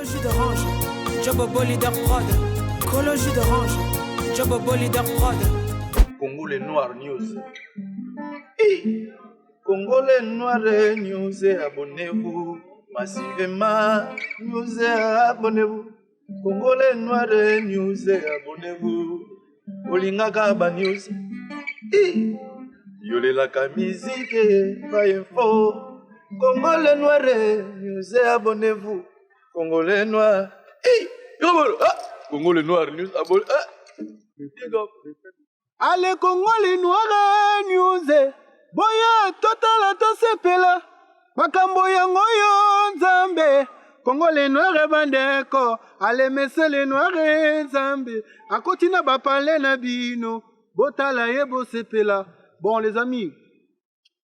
Cologie d'orange, Jobobo leader prod. Cologie d'orange, Jobobo leader prod. Congo les Noirs News. Hey. Congo les Noirs News, abonnez-vous massivement. News, abonnez-vous. Congo les Noirs News, abonnez-vous. Olingaka ba news. Hey. Yolela ka musique, ba info. Congo les Noirs News, abonnez-vous. Congo les Noirs. Hey. Congo les Noirs News, abonnez-vous. Allez Congo les Noirs News. Boya totala tosepela. Makambo yango yo nzambe. Congo les Noirs bandeko. Allez messe les Noirs nzambe. Akotina ba parler na bino. Botala yebo sepela. Bon les amis.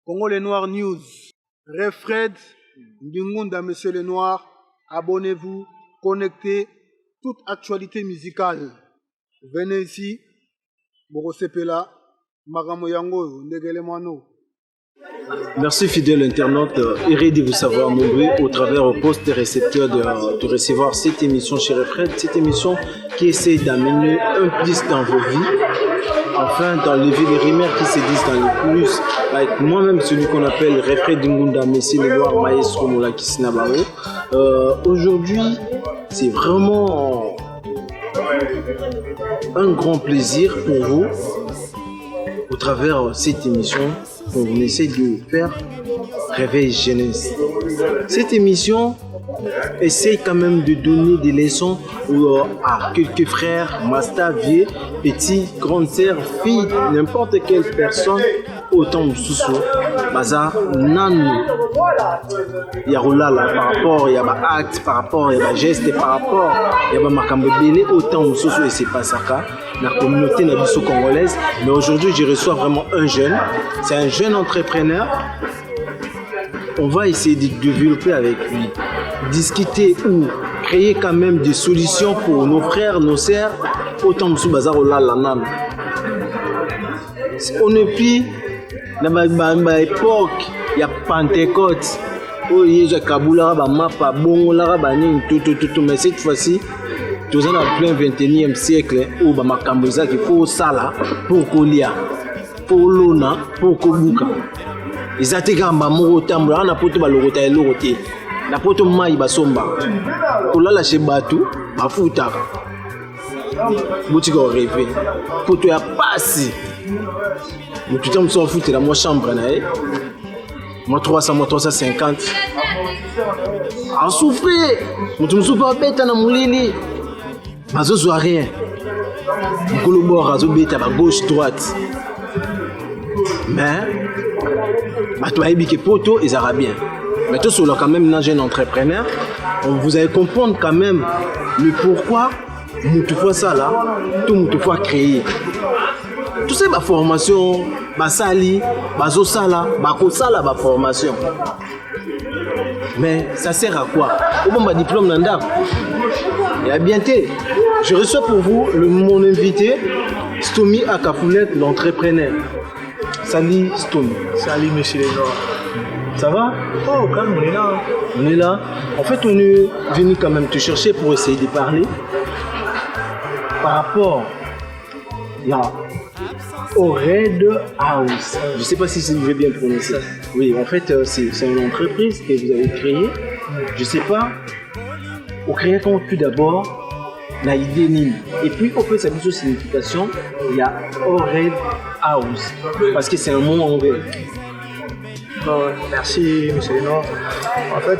Congo les Noirs News. Refred Ndingunda Monsieur les Noirs. Abonnez-vous. Connectez. Toute actualité musicale. Venez ici. Boro sepela. Magamo yango ndegele mano. Merci fidèle internaute, heureux de vous savoir nombreux au travers au poste récepteur de recevoir cette émission chez Refred, cette émission qui essaie d'amener un plus dans vos vies, afin d'enlever les rumeurs qui se disent dans le plus, avec moi-même celui qu'on appelle Refred Ngunda, Messie le Noir, Maestro Moulaki Sinabaro. Aujourd'hui, c'est vraiment un grand plaisir pour vous, au travers cette émission, on essaie de faire Réveil Jeunesse. Cette émission essaie quand même de donner des leçons à quelques frères, master, vieux, petits, grandes sœurs, filles, n'importe quelle personne, autant de sous bazar, nan. Il y a roulala par rapport, il y a acte par rapport, il y a geste par rapport, il y a makambo belé, autant de sous et c'est pas ça. La communauté nabiso congolaise, mais aujourd'hui je reçois vraiment un jeune, c'est un jeune entrepreneur. On va essayer de développer avec lui, discuter ou créer quand même des solutions pour nos frères, nos sœurs, autant de bazar la nan. On est plus dans ma époque, il y a Pentecôte, où il y a Kaboula, Mapa, Bon, Larabani, tout, mais cette fois-ci, nous sommes en plein 21e siècle où il faut ça pour Kolia, pour Lona, pour Kobuka. Ils ont été gamba moro tambula, on a poto balorota et loroté. La poto maï basomba. Kola la chebatu, bafuta. Boutique au rêve. Poto ya passi. Nous tout le temps foutu dans ma chambre. Moi 300, moi 350. En souffrir. Nous tout le temps bête dans mon lit. Mazo soit rien. Le bord à gauche droite. Mais toi et poto ils arabiens. Mais tout sur quand même un jeune entrepreneur, vous allez comprendre quand même le pourquoi nous tout ça là, tout nous tout créer. Tout ça ma formation, ma sali, ma zosala, ma kosala ma formation. Mais ça sert à quoi? Au moment de diplôme nanda. Et à bientôt. Je reçois pour vous mon invité, Stomy Akafoulet, l'entrepreneur. Salut Stomy. Salut Monsieur les Noirs. Ça va? Oh, calme, on est là. On est là. En fait, on est venu quand même te chercher pour essayer de parler par rapport au Red House. Je ne sais pas si je vais bien prononcer. Oui, en fait, c'est une entreprise que vous avez créée. Je ne sais pas. Vous créez quand tout d'abord la idée nini. Et puis, on fait sa mise signification. Il y a Red House. Parce que c'est un mot anglais. Merci, Monsieur Lénor. En fait,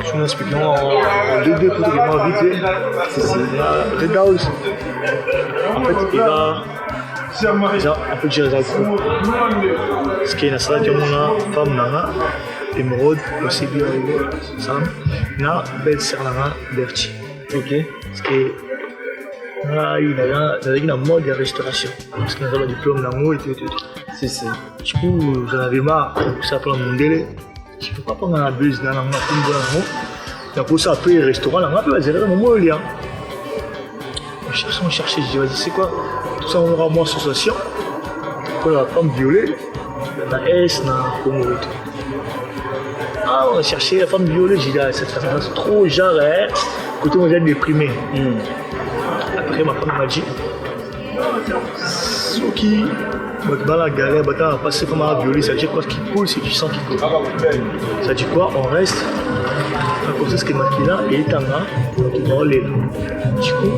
je vous explique en deux pour vraiment vite. C'est Red House. En fait, il va. En fait, j'ai un groupe. Ce qui est la salle qui est une femme, émeraude, aussi bien ensemble. Na belle sœur Berti. Ok. Parce que il a une mode de restauration. Parce qu'il a un diplôme d'amour et tout. C'est ça. Du coup, j'en avais marre. Ça prend mon délai. Je ne peux pas prendre la buse dans la main pour l'amour. Donc pour ça, après le restaurant, là, on va gérer dans mon lien. On cherchait, je dis, vas-y, c'est quoi? Tout ça, on aura mon association. Pour la femme violée, la S, la Congo et tout. Ah, on a cherché la femme violée, j'ai dit, c'est trop genre, côté on est déprimé. Après, ma femme m'a dit, ce qui dans la galère, on a passé comme à violer, ça dit quoi qui coule, c'est du sang qui coule. Ça dit quoi, on reste à cause de ce qui est maquillé et tanga, qui va aller. Du coup,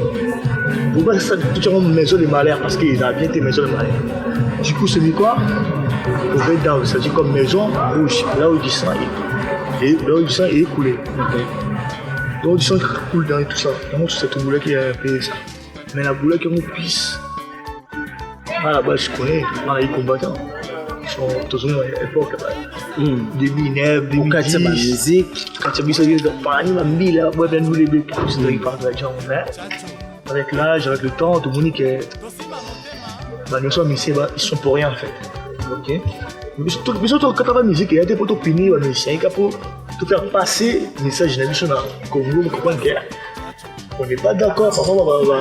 pourquoi ça tout une maison de malheur parce qu'ils ont bien été maison de malheur. Du coup, c'est mis quoi? Au red down, ça dit comme maison rouge, là où du sang est écoulé. Là où du sang coule dans tout ça. Donc, c'est tout boulot qui a payé ça. Mais la boulot qui a une pisse. À la base, je connais, les combattants. Ils sont toujours à l'époque. 2009, 2010. Quand tu as vu ça, ils ont parlé de la nous les bébés. Avec l'âge, avec le temps, tout le monde dit que ils sont pour rien en fait. Ok. Mais surtout quand tu as la musique, il y a des potes punis, il y a pour te faire passer le message de la Congo, on n'est pas d'accord, parfois on va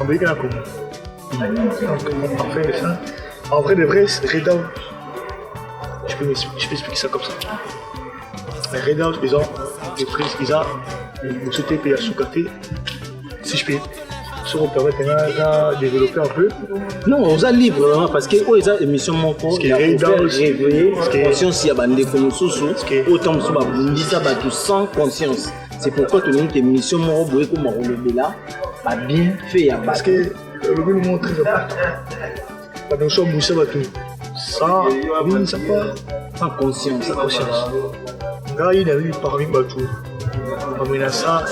envoyer la Congo. En vrai de vrai, Red Out, je peux expliquer ça comme ça. Mais Red Out, ils ont des prises, ils ont le TP à sous-café. Si je peux se permettre de développer un peu. Non, on a libre parce que ils ont émission mon corps. Ce qui est Red Out, réveiller conscience, il y a des comme sous autant de ça sans conscience. C'est pourquoi tu as une émission mon boy comme on le là, pas bien fait. Parce que le gouvernement est très important. La notion de Moussa Batou, ça, oui, ça pas. Sans conscience. Sans conscience. Là, il a eu parmi Batou. On a ça,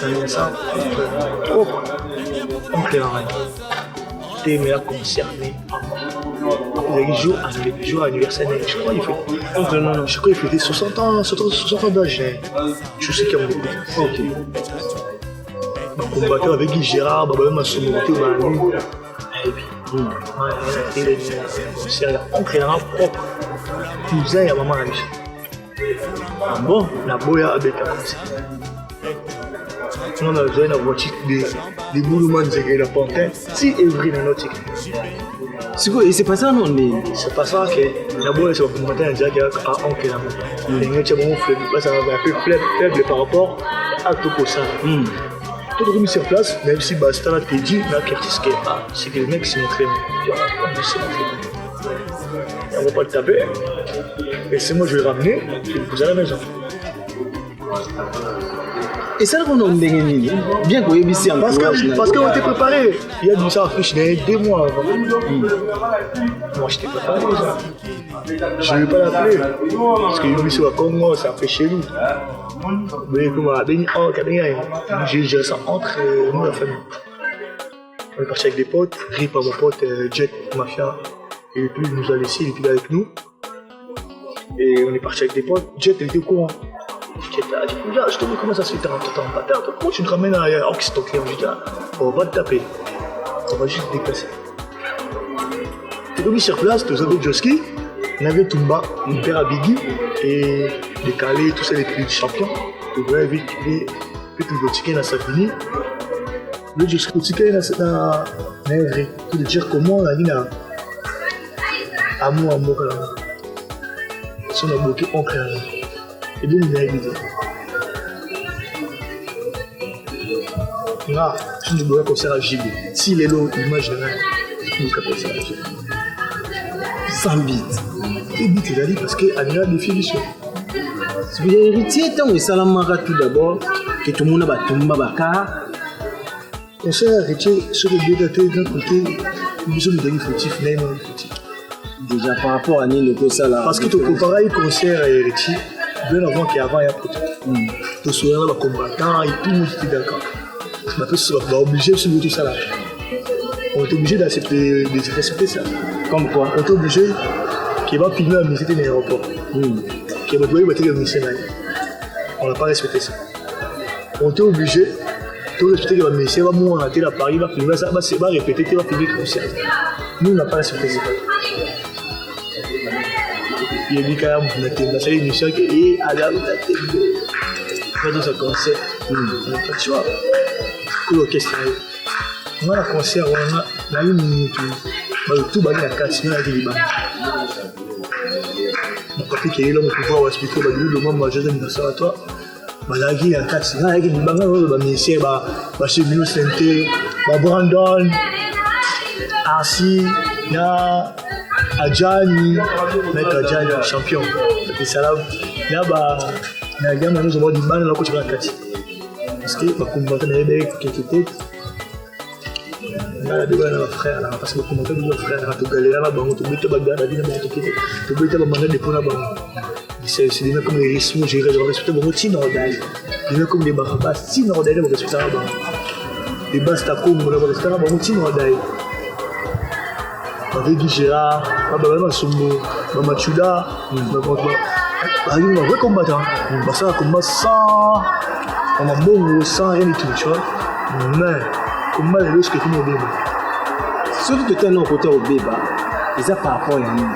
trop. On fait un t'es meilleur concerné. Il y a un jour anniversaire, je crois qu'il fait. Je crois qu'il fait 60 ans d'âge. Je sais qu'il y a un beaucoup. Ok. Combattant avec Guy Gérard, même à son monté au Mali. Et puis, il a un entraînement propre. Cousin et maman à lui. Bon, la boya avec la comme ça. On a besoin d'avoir des mouvements de la panthère. Si Evry dans notre équipe. C'est pas ça, non? C'est pas ça que la boya, c'est pas commenter un diable qui a un oncle là. Il y a un peu faible par rapport à tout ça. Tout le monde sur place, même si Basta l'a dit, c'est que le mec s'est montré. On va pas le taper. Et c'est moi je vais le ramener, je vais le poser à la maison. Et ça, on a bien qu'on ait ici en parce qu'on était préparé. Il y a du ça affiche 2 mois avant. Moi j'étais préparé déjà. Je ne vais pas l'appeler. Parce que ici au Congo, ça fait chez nous. Mais comme j'ai géré ça entre nous la famille. On est parti avec des potes, Rip par mon pote, Jet, Mafia. Et puis il nous a laissé, il était avec nous. Et on est parti avec des potes, Jet il était au courant. Jet a dit, je te dis comment ça se fait, t'es un bâtard, pourquoi tu te ramènes à Oxy, client? Je dis, on va te taper, on va juste te déplacer. T'es venu sur place, tu as vu Joski, Navé Tumba, mon père Abigui, et les Calais, tous les prix de champion. Tu vois, vite, puis tu veux ticket dans sa fini. Le Joski, le ticket dans Navé, tu veux dire comment la ligne a amour, là. Si on a bloqué, on crée rien. Et donc, il a évité. Là, si je dois concert à JB, s'il est là, imagine rien. Je ne peux pas concert à JB. 100 bits. Et bits, il a dit parce qu'il y a une définition. Si vous avez héritier, tant que Salamara tout d'abord, que tout le monde a tombé à concert à héritier, sur le biais d'un côté, une mission de gagner fautif, n'est pas fautif. Déjà par rapport à Nino Kosa là. Parce que tu compares le concert à héritier, bien avant qu'il y ait avant, il y a peut-être. Tu souviens là, combattant et tout le monde était d'accord. Mais après, on va obligé de subir tout ça là. On est obligé d'accepter ça. Comme quoi? On est obligé qu'il va filmer la musique dans l'aéroport. Qu'il va doyer la musique là. On n'a pas respecté ça. On est obligé de respecter que la musique va mourir à Paris, va filmer ça, va répéter, va filmer le concert. Nous, on n'a pas respecté ça. Il y a dit quand même, on a fait l'émission qui est allé à la télé. Dans ce concert, tu vois, l'orchestre. On a un concert, on a une minute. Tout le monde a 4 minutes à Liban. papier qui est là, pour pouvoir expliquer le moment joyeux anniversaire à toi. Malaki à 4 ans, il y a des bangers, ministère, chez Milo Santé, Brandon, Arsi, il y a Adjani, mec Adjani, champion. Et ça là, il y a des gens qui ont dit que là, tu vas à 4. Parce que le combattant est quelques têtes. Il y a des frères, parce que le combattant est frère, tu galères là-bas, tu peux te battre la vie, tu peux te battre des points là-bas. C'est des mecs comme les Rismo, j'ai respecté mon routine nordale. Des mecs comme les Barabas, si nordale, je respecte là-bas. Les Bastakom, je respecte là-bas, mon routine nordale. Avec du Gérard, Babama Sombo, Mamachuda, un vrai combattant. Ça va combattre sans. On a bon sans rien du tout, tu vois. Mais, comment les risques que tu m'as dit? Surtout que tu es un côté au Béba, et ça par rapport à nous.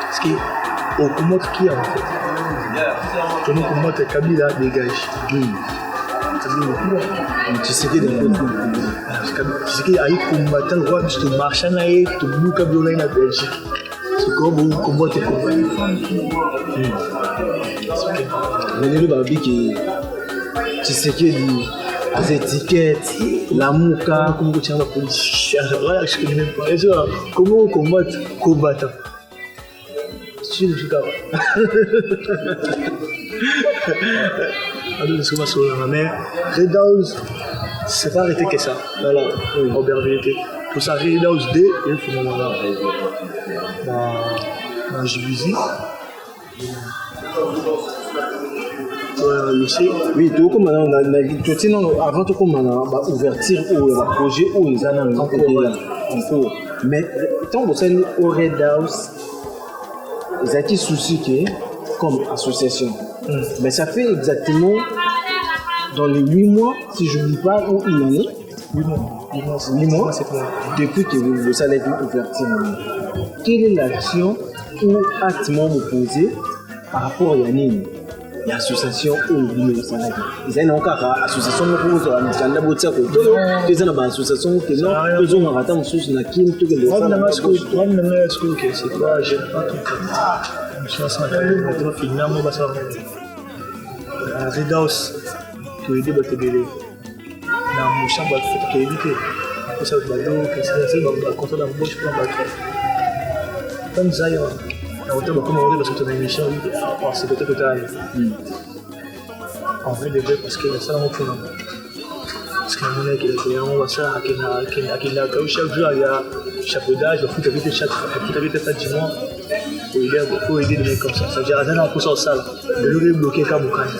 Parce qu'on combatte qui en fait? On combatte Kabila dégage. Tu sais qu'il y a des choses. Tu sais qu'il y a des combattants qui ont marché dans les Kabila dans la Belgique. C'est comme on combatte les combattants. Mais le Babi qui. Tu sais qu'il y a des étiquettes, la mouka, comment tu as la police. Je ne connais même pas. Comment on combat combattant? C'est le cas. Alors, c'est sur la mer. Red House, c'est pas arrêté que ça. Voilà, Aubervilliers. Pour ça, Red House 2, il faut nous voir dans Jibuzi. Oui, tout comme on a avant tout comme on a ouverture ou le projet où ils en ont mais tant que c'est au Red House, ils ont des soucis comme association. Mais ça fait exactement dans les 8 mois, si je ne dis pas, ou une année. 8 mois, c'est quoi? Depuis que vous allez ouverture. Quelle est l'action ou acte opposé par rapport à Yannick? L'association où ils sont là. Ils ont encore l'association où ils sont là. Ils ont l'association où ils sont là. Ils ont l'association où ils sont là. Ils ont l'association où ils sont là. Ils ont l'association où ils sont là. C'est quoi? J'aime pas tout ça. Je suis en train de filmer. Je suis en train de Red House. Tu as aidé à te béler. Dans mon chambre, tu as évité. Après ça, tu as dit que c'est un contrôle dans le bouche pour un bateau. Comme ça, il y a un hôtel comme on dit parce que tu as une émission, c'est peut-être que tu as allé. En vrai, de vrai, parce que ça, on peut. Parce que mon équipe, on va ça, chaque jour, il y a chapeaudage, il faut éviter chaque mois. Il faut aider les mecs comme ça. Ça veut dire que on peut sortir ça. Le lieu est bloqué comme Moukane.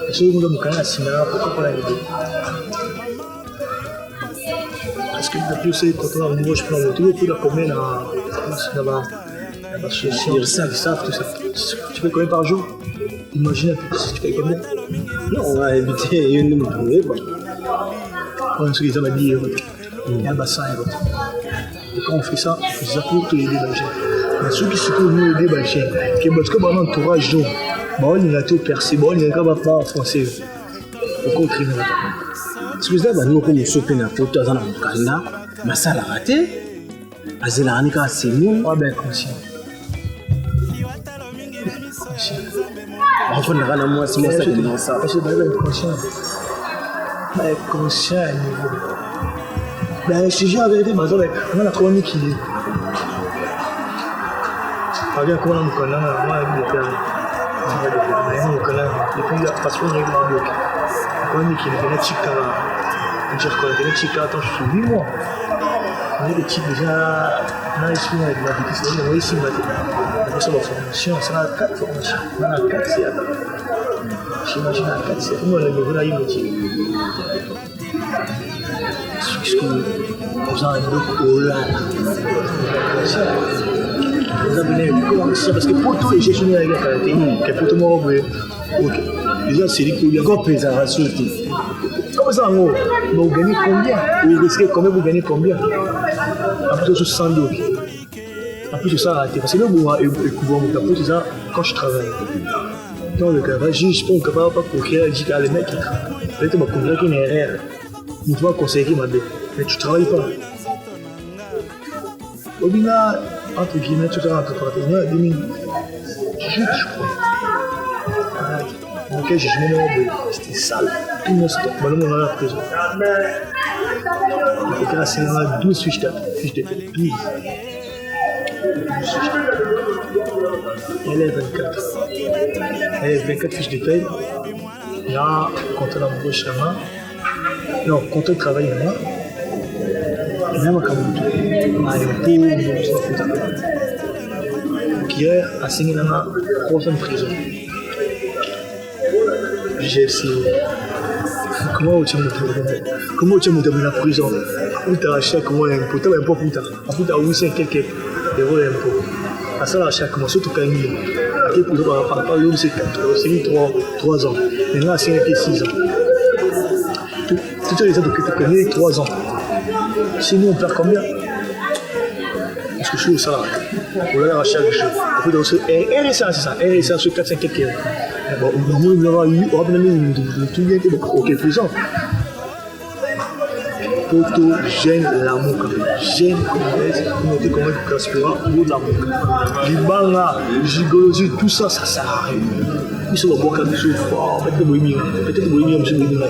Et si on a Moukane à Sinara, pourquoi pas l'aider? Parce que depuis que quand on a un nouveau, je prends le tour, il faut la combien là-bas. Ils savent tout ça. Tu fais combien par jour? Imagine un peu si tu fais combien? Non, on va éviter une de nous trouver. On se dit, ça m'a dit, il y a un bassin. Et quand on fait ça pour te aider les gens. Mais ceux qui se trouvent nous aider les gens, parce que dans l'entourage, on a tout percé, on a pas français. Au contraire. Si vous avez nous comme soupé na photo dans le canal, mais ça l'a raté. Azela anika c'est nous. Ah ben conscient. On va faire moi c'est ça dans ça. Parce que ben conscient. Ben conscient à niveau. Ben je dis la vérité, mais on a la chronique qui est. Regarde comment on me connaît, moi je vais faire. On me connaît. Depuis la façon dont il m'a bloqué. On me dit qu'il est chica. On dit qu'il est chica. Attends, je suis 8 mois. On est des types déjà. On a ici avec la vitesse. On a ici maintenant. On a fait la formation. On a 4 formations. On a 4 CA. J'imagine à 4 CA. Comment on a levé là, il me dit. Parce que nous avons un peu là. Nous avons parce que pour tous les gestionnaires avec la qualité, pour tout le monde, ok. Déjà, c'est lui qui a encore préservation. Comment ça, vous gagnez combien? Vous risquez combien? Vous gagnez combien? En plus de 100 $. En plus de ça, raté. Parce que là, vous avez c'est ça quand je travaille. Dans le travail, je ne peux pas procurer. Je dis que les mecs, peut-être que je vais une erreur. Tu vas conseiller ma belle. Mais tu ne travailles pas. Au final, entre guillemets, tu as entre partenaires, 18, je crois. Dans lequel j'ai joué, c'était sale. Tout mon stock, on allait à la prison. Il faut casser 12 fiches de paie. 12. Elle est 24. Elle est 24 fiches de paie. Là, quand on a embauché la main, non, quand on travaille la main, même à Kabuto, hier, a signé la main, 3 ans de prison. GFC. Comment tu as monté dans la prison? Où tu as acheté comment l'impôt? Tu as l'impôt pour ta. Après, tu as 800 quelques euros d'impôt. À ça, l'achat a commencé tout à l'heure. Après, pour l'homme, c'est 4 ans. C'est 3 ans. Maintenant, c'est 6 ans. Tout les gens qui te connaissent 3 ans. Sinon, on perd combien? Parce que je suis au salaire. On l'a à chaque jour. Après, dans ce RSA, c'est ça. RSA sur 4-5 quelques euros. Bon, on va eu, on va même tout bien que ok, prison. Poto gêne l'amour quand même. Gêne comment tu transpires ou de l'amour. Les bangas, les gigolosis, tout ça, ça sert à rien. Ils sont beaucoup plus forts. Peut-être que vous aimez, monsieur Boimia.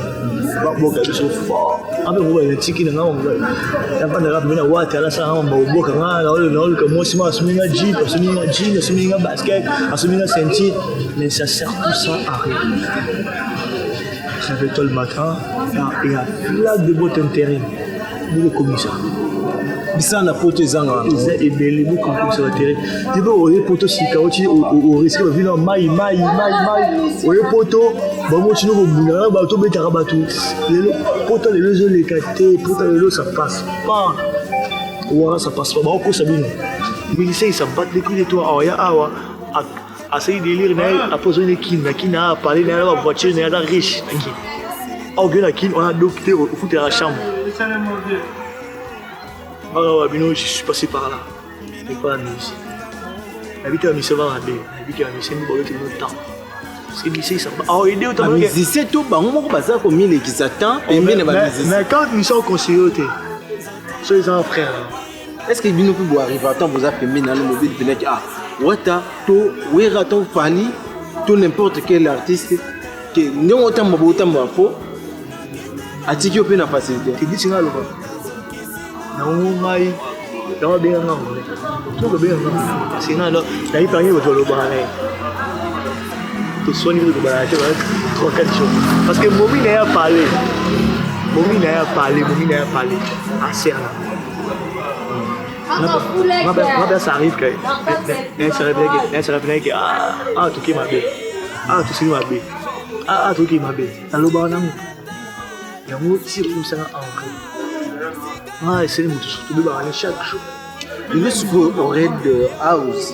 Beaucoup plus fort. Après, vous voyez, les tickets, il y a pas de rap, mais il y a water, là, ça, on va au bout, comme moi, c'est un jeep, c'est un basket, c'est un sentier. Mais ça sert tout ça à rien. Réveille-toi le matin, il y a plein de bottes intérim. Vous le commissaire. Ça n'a pas été zanga. Et bien, les mots comme ça, intérim. Tu vois, au poteau, si tu au risque de venir maï. Au poteau, moi, tu nous bateau, mais tu as rabattu. Les poteaux, les leçons, les catés, poteaux, les leçons, ça passe pas. Voilà, ça passe pas. Bah, on ça bien. Mais ils ça battent les couilles de toi. Ah, ya, essayer de lire, après on a qui a parlé, on a la voiture, on a la riche. On a docteur au foot de la chambre. Je suis passé par là. Je n'ai pas la mise. La vie de la mise va rader. La vie de la mise va rader le temps. Parce que lycée, ça va. Ah, aider autant que. C'est tout, on va passer comme il est qui s'attend. Mais quand nous sommes conseillers, c'est les frères. Est-ce que nous pouvons arriver à temps vous appeler dans le mobile de ah, Wata, to, Weraton Fali, tout n'importe quel artiste que nous autant de faux, à qui on peut la facilité. Tu dis ça, non, mais dans bien tout bien c'est là là il paraît que le balai tout soigner le balai 3-4 jours parce que Momi n'a parlé assez là. Ça arrive que elle se réveille que ah tout qui m'a bien tout ce qui m'a bien tout qui m'a bien dans le balai il y a un petit comme ça c'est le mot tout le balai chaque jour. Le secours au Red House,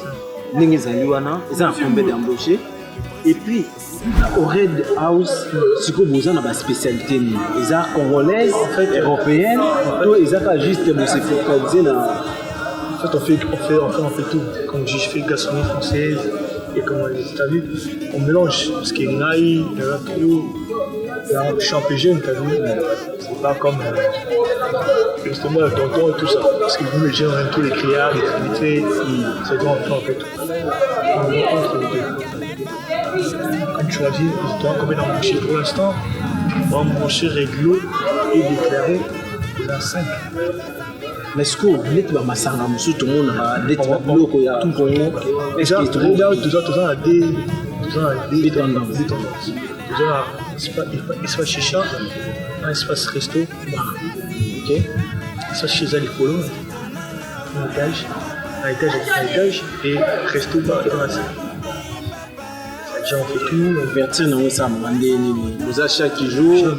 Ningezaliwana, ils ont combien d'embauchés. Et puis, au Red House, ce que vous avez une spécialité, ils ont congolaise, européenne, ils ont pas juste se focaliser dans. En fait, on fait tout. Comme je fais gastronomie française et comme tu as vu, on mélange parce qu'il y en a, il y en a trop. Je suis un peu jeune, tu as vu, c'est pas comme justement le tonton et tout ça. Parce que nous, les jeunes, on aime tous les criards, les qualités, c'est grand en fait. On rencontre les deux. Comme tu as dit, ils doivent combien d'embaucher pour l'instant. On va embaucher réglo et déclarer la 5. Mais ce que vous voulez, tout le monde a des tout le monde. Déjà, tout ça a des tendances. Déjà, espace chicha, un espace resto, bar. Ok? Espace chez Alipolo, un étage, et resto, bar et ramasse. Déjà, on fait tout. On vertir dans le sam, vous achetez chaque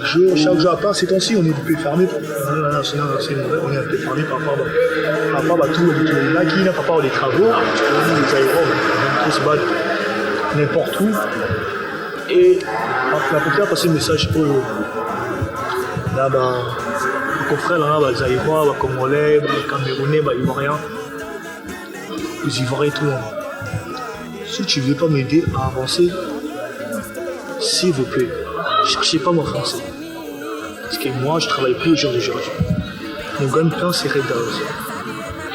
jour. À part ces temps-ci, on est un peu fermé. On est un peu fermé par rapport à tout. Les maquines, par rapport aux travaux, les aéroports, on se bat n'importe où. Et on a pu passer le message pour là-bas, les confrères, les Aïrois, les Congolais, les Camerounais, les Ivoiriens, les Ivoiriens, tout le monde. Si tu ne veux pas m'aider à avancer, s'il vous plaît, ne cherchez pas mon français. Parce que moi, je ne travaille plus au jour d'aujourd'hui. Mon gagne-pain, c'est Red House.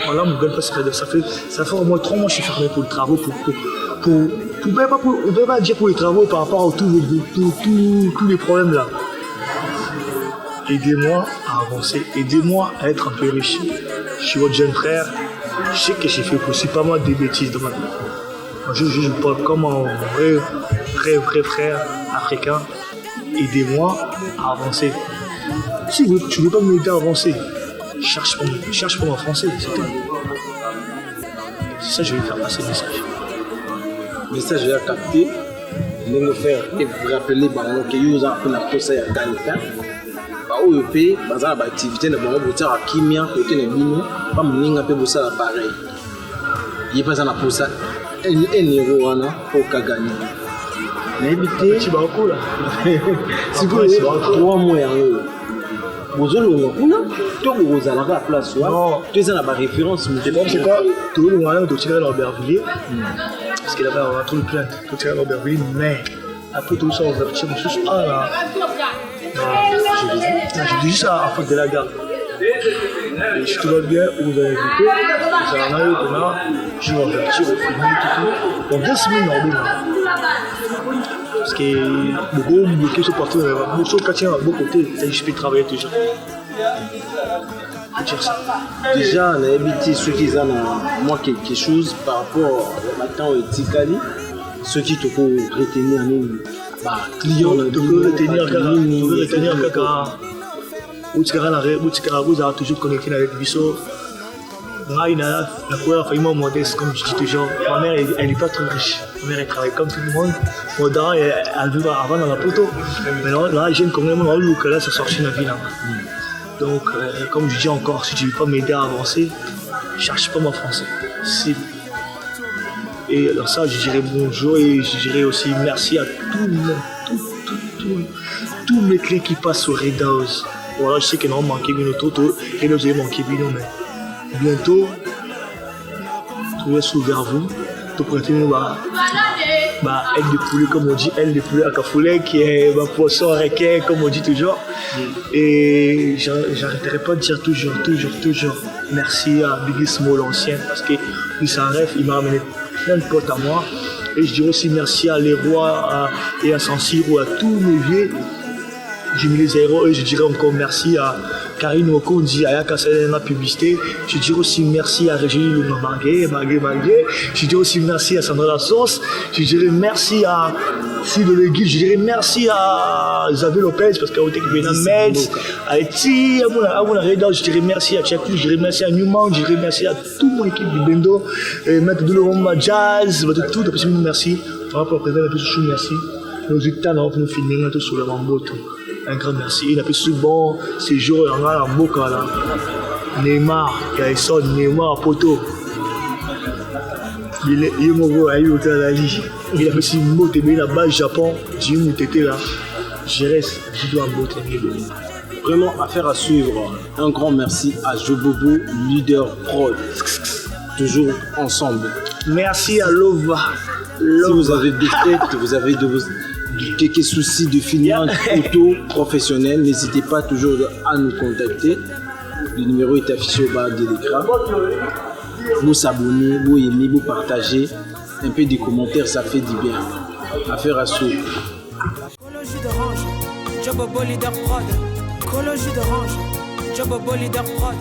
Voilà, mon gagne-pain, c'est Red House. Ça fait au moins 3 mois que je suis fermé pour le travail, pour On ne peut pas dire pour les travaux par rapport à tous les problèmes là. Aidez-moi à avancer, aidez-moi à être un peu riche. Je suis votre jeune frère, je sais que j'ai fait aussi pas mal de bêtises dans ma vie. Moi, je parle comme un vrai frère africain. Aidez-moi à avancer. Si tu ne veux pas m'aider à avancer, cherche pour moi français, c'est tout. C'est ça que je vais faire passer le message. Le message est capté. Je vais faire et vous rappeler que vous avez la poste à Galifin. Où vous payez, vous avez l'activité de vous à Kimia, côté de Bino, pas mon peu vous ça pareil. Il n'y a pas un poste à 1 euro pour gagner. Mais évitez. Tu vas au coup là. Si vous avez 3 mois en haut. Vous avez vous avez la place. Non. Tu as la référence. C'est quoi? Tu veux le moyen de tirer l'Aubervilliers. Parce que là-bas, on a tout le plainte. Tu tires l'Aubervilliers, mais après tout ça, on va tirer juste à la. Je dis juste à faute de la gare. Et si tout va bien, vous allez écouter. Vous allez en aller au Ghana. Je vais avertir au film, tout. Donc 2 semaines normalement. Parce que beaucoup bloqués sont partis dans les beaucoup sont partis à beaucoup côté. Je peux travailler toujours. Déjà, on a évité ceux qui ont moi quelque chose par rapport au matin au Tikali. Ceux qui te font retenir nous. Clients, tu peux retenir quelqu'un. Vous avez toujours connecté avec Bissot. La première famille modeste, comme je dis toujours. Ma mère, elle n'est pas très riche. Ma mère, elle travaille comme tout le monde. Mon daron, elle vivait avant dans la poteau. Mais là, j'ai une commune, que là, ça sort dans la ville. Donc, comme je dis encore, si tu ne veux pas m'aider à avancer, ne cherche pas mon français. Et alors ça, je dirais bonjour et je dirais aussi merci à tous mes clients qui passent sur Red House. Voilà, je sais qu'ils n'ont manqué bien trop, Red House a manqué bien, mais bientôt, tout est ouvert à vous. Tout prêter aile de poulet, comme on dit, aile de poulet à cafoulet, qui est poisson requin, comme on dit toujours. Et j'arrêterai pas de dire toujours merci à Biggie Small, l'ancien, parce que lui, ça rêve, il m'a amené plein de potes à moi. Et je dirais aussi merci à Leroy et à Sansiro, à tous mes vieux. J'ai mis les héros et je dirais encore merci à Karine Okondi, à Yakassel, publicité. Je dirais aussi merci à Régine Magué. Je dirais aussi merci à Sandra Lassource. Je dirais merci à Sid Le Guide. Je dirais merci à Xavier Lopez parce qu'elle a été Meds, à Eti, à mon Reda. Je dirais merci à Tchakou. Je dirais merci à Newman. Je dirais merci à toute mon équipe du Bendo. Maître de l'Oroma Jazz, tout. Merci. Par rapport au président, merci. Nos états, nous avons filmé tout sur le Mambo. Un grand merci. Il a fait souvent ces jours en la boca là. Neymar, Gaëson, Neymar, Poto. Il est mort à l'Italie. Il a fait si beau t'aimer là-bas, Japon. J'ai eu tété là. Je reste, je dois beau t'aimer. Vraiment, affaire à suivre. Un grand merci à Jobobo, leader prod. Toujours ensemble. Merci à Lova. Si vous avez des têtes, vous avez quelques soucis de finance auto professionnel, n'hésitez pas toujours à nous contacter. Le numéro est affiché au bas de l'écran. Vous s'abonner, vous aimer, vous partager. Un peu de commentaires, ça fait du bien. Affaire à suivre. Cologie d'orange, Jobobo leader prod. Cologie d'orange, Jobobo leader prod.